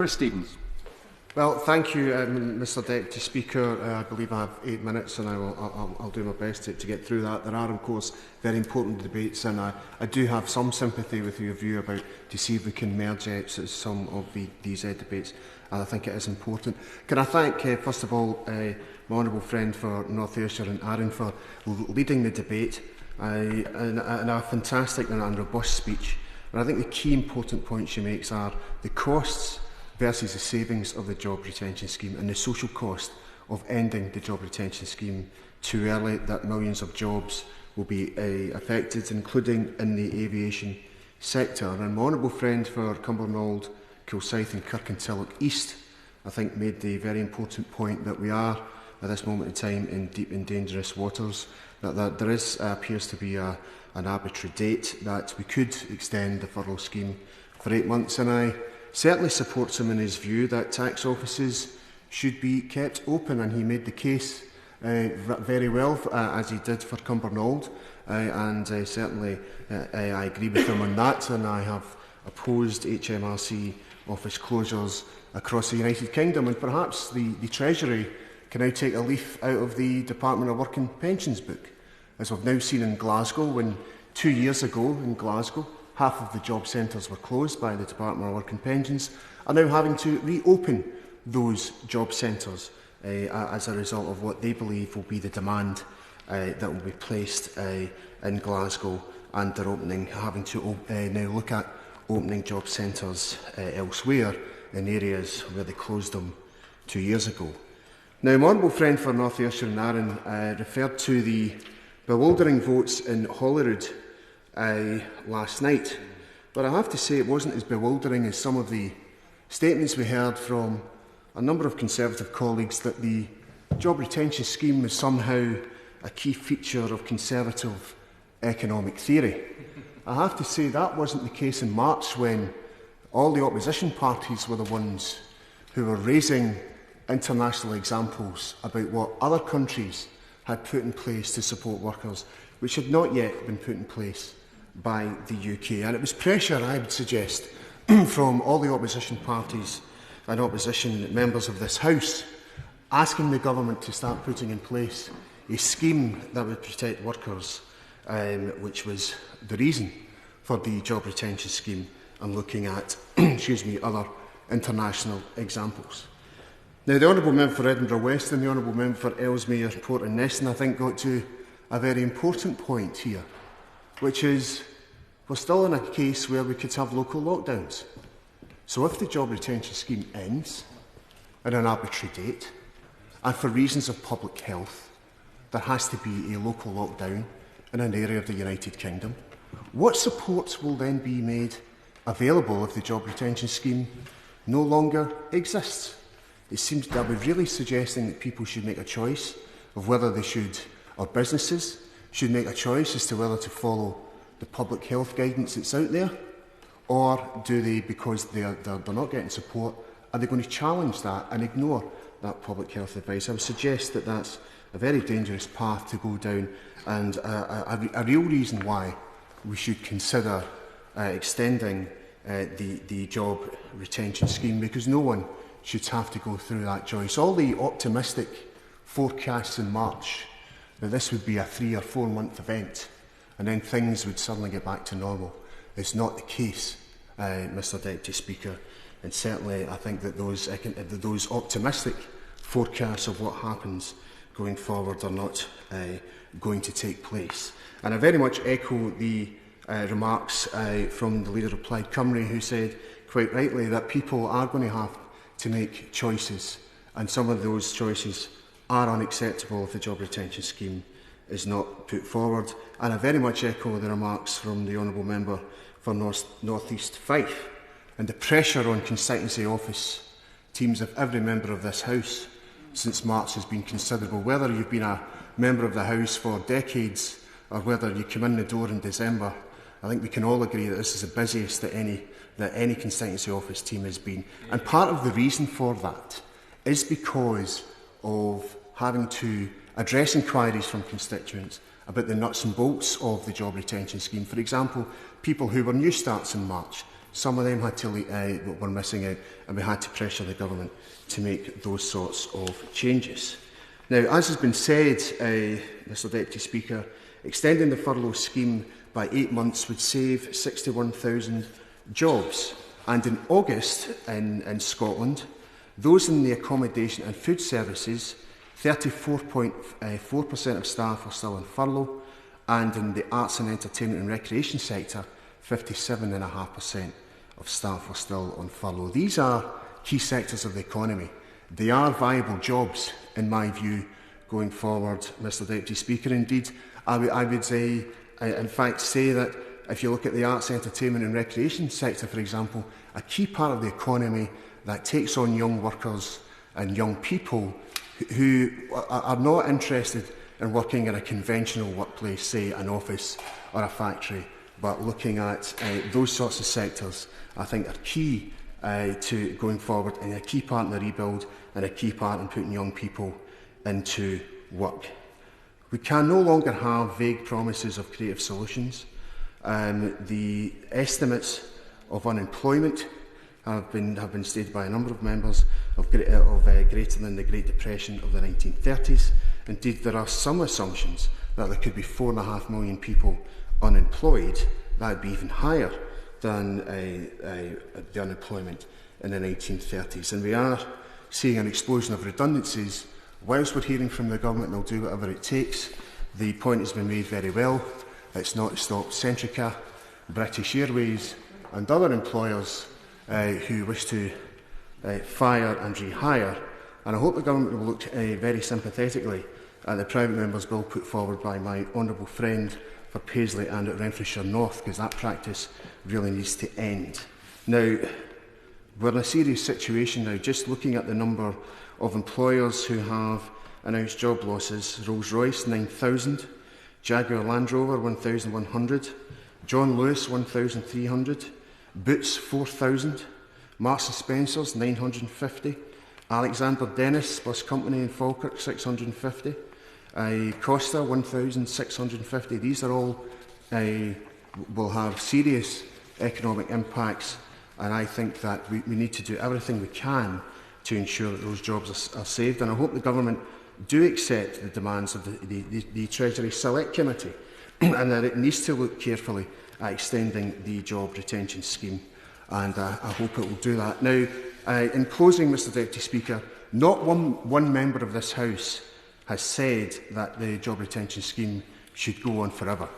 Chris Stevens. Well, thank you, Mr Deputy Speaker. I believe I have 8 minutes and I'll do my best to get through that. There are, of course, very important debates, and I do have some sympathy with your view about to see if we can merge some of these debates, and I think it is important. Can I thank, first of all, my honourable friend for North Ayrshire and Arran for leading the debate and a fantastic and robust speech. And I think the key important points she makes are the costs versus the savings of the job retention scheme and the social cost of ending the job retention scheme too early, that millions of jobs will be affected, including in the aviation sector. And my honourable friend for Cumbernauld, Kilsyth and Kirkintilloch East, I think, made the very important point that we are at this moment in time in deep and dangerous waters, that there appears to be an arbitrary date that we could extend the furlough scheme for 8 months, and I certainly supports him in his view that tax offices should be kept open, and he made the case very well, as he did for Cumbernauld, and certainly I agree with him on that, and I have opposed HMRC office closures across the United Kingdom, and perhaps the Treasury can now take a leaf out of the Department of Work and Pensions book, as we've now seen in Glasgow, when 2 years ago in Glasgow half of the job centres were closed by the Department of Work and Pensions, are now having to reopen those job centres as a result of what they believe will be the demand that will be placed in Glasgow, and they're having to now look at opening job centres elsewhere in areas where they closed them 2 years ago. Now, my honourable friend for North Ayrshire and Arran referred to the bewildering votes in Holyrood last night, but I have to say it wasn't as bewildering as some of the statements we heard from a number of Conservative colleagues that the job retention scheme was somehow a key feature of Conservative economic theory. I have to say that wasn't the case in March, when all the opposition parties were the ones who were raising international examples about what other countries had put in place to support workers, which had not yet been put in place by the UK. And it was pressure, I would suggest, from all the opposition parties and opposition members of this House, asking the government to start putting in place a scheme that would protect workers, which was the reason for the job retention scheme, and looking at other international examples. Now, the Honourable Member for Edinburgh West and the Honourable Member for Ellesmere, Port and Neston, I think, got to a very important point here, which is we're still in a case where we could have local lockdowns. So if the job retention scheme ends at an arbitrary date, and for reasons of public health, there has to be a local lockdown in an area of the United Kingdom, what supports will then be made available if the job retention scheme no longer exists? It seems that we're really suggesting that people should make a choice of whether they should, or businesses should make a choice as to whether to follow the public health guidance that's out there, or do they, because they're not getting support, are they going to challenge that and ignore that public health advice? I would suggest that that's a very dangerous path to go down, and a real reason why we should consider extending the job retention scheme, because no one should have to go through that choice. All the optimistic forecasts in March that this would be a 3 or 4 month event and then things would suddenly get back to normal is not the case, Mr Deputy Speaker, and certainly I think that those optimistic forecasts of what happens going forward are not going to take place. And I very much echo the remarks from the Leader of Plaid Cymru, who said quite rightly that people are going to have to make choices, and some of those choices are unacceptable if the job retention scheme is not put forward. And I very much echo the remarks from the Honourable Member for North East Fife, and the pressure on constituency office teams of every member of this House since March has been considerable. Whether you've been a member of the House for decades or whether you come in the door in December, I think we can all agree that this is the busiest that any constituency office team has been. And part of the reason for that is because of having to address inquiries from constituents about the nuts and bolts of the job retention scheme. For example, people who were new starts in March Some of them had to were missing out, and we had to pressure the government to make those sorts of changes. Now, as has been said, Mr Deputy Speaker, extending the furlough scheme by 8 months would save 61,000 jobs. And in August, in Scotland, those in the accommodation and food services, 34.4% of staff are still on furlough, and in the arts and entertainment and recreation sector, 57.5% of staff are still on furlough. These are key sectors of the economy. They are viable jobs, in my view, going forward, Mr Deputy Speaker. Indeed, I would in fact say that if you look at the arts, entertainment and recreation sector, for example, a key part of the economy that takes on young workers and young people who are not interested in working in a conventional workplace, say an office or a factory, but looking at those sorts of sectors, I think are key to going forward, and a key part in the rebuild and a key part in putting young people into work. We can no longer have vague promises of creative solutions. The estimates of unemployment have been stated by a number of members of greater than the Great Depression of the 1930s. Indeed, there are some assumptions that there could be 4.5 million people unemployed. That would be even higher than the unemployment in the 1930s. And we are seeing an explosion of redundancies. Whilst we're hearing from the government, they'll do whatever it takes. The point has been made very well. It's not to stop Centrica, British Airways and other employers who wish to fire and rehire. And I hope the government will look very sympathetically at the private member's bill put forward by my honourable friend for Paisley and at Renfrewshire North, because that practice really needs to end. Now, we're in a serious situation now, just looking at the number of employers who have announced job losses. Rolls-Royce, 9,000. Jaguar Land Rover, 1,100. John Lewis, 1,300. Boots, 4,000. Marks and Spencer's, 950. Alexander Dennis Bus Company in Falkirk, 650. Costa, 1,650. These are all will have serious economic impacts, and I think that we need to do everything we can to ensure that those jobs are saved. And I hope the government do accept the demands of the Treasury Select Committee and that it needs to look carefully at extending the job retention scheme, and I hope it will do that. Now, in closing, Mr Deputy Speaker, not one member of this House has said that the job retention scheme should go on forever.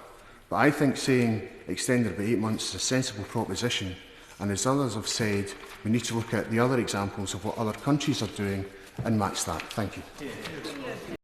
But I think saying extended by 8 months is a sensible proposition, and as others have said, we need to look at the other examples of what other countries are doing and match that. Thank you.